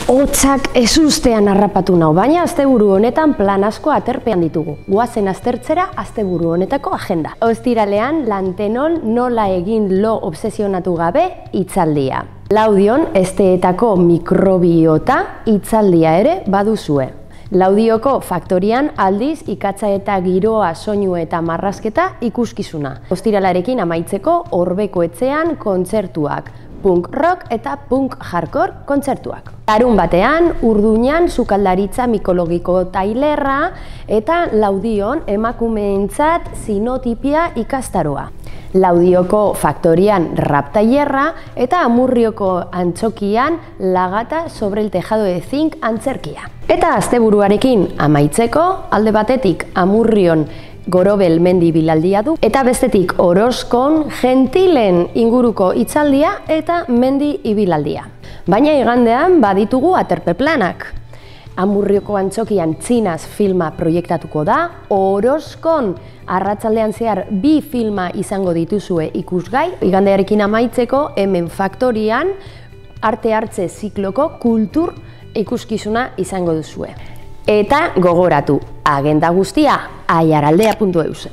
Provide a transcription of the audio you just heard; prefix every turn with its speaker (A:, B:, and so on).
A: Hotzak ezustean harrapatu nau, baina asteburu honetan plan asko aterpean ditugu. Goazen aztertzera asteburu honetako agenda. Ostiralean Lantenol nola egin lo obsesionatu gabe hitzaldia. Laudion esteetako mikrobiota hitzaldia ere baduzue. Laudioko faktorian aldiz ikatza eta giroa, soinu eta marrazketa ikuskizuna. Ostiralarekin amaitzeko Orbeko etxean kontzertuak. Punk rock eta punk hardcore kontzertuak. Larun batean, Urduñan sukaldaritza mikologiko tailerra eta Laudion emakumeentzat sinotipia ikastaroa. Laudioko faktorian rap tailerra eta Amurrioko antzokian lagata sobre el tejado de zinc antzerkia. Eta asteburuarekin amaitzeko, alde batetik Amurrion Gorobel mendi bilaldia du, eta bestetik Orozkon Gentilen inguruko hitzaldia eta mendi ibilaldia. Baina igandean baditugu aterpe planak. Amurrioko antzokian Txinaz filma proiektatuko da, Orozkon arratsaldean zehar 2 filma izango dituzue ikusgai, igandearekin amaitzeko hemen faktorian arte hartze zikloko kultur ikuskizuna izango duzue. Eta gogoratu, agenda guztia aiaraldea.eusen.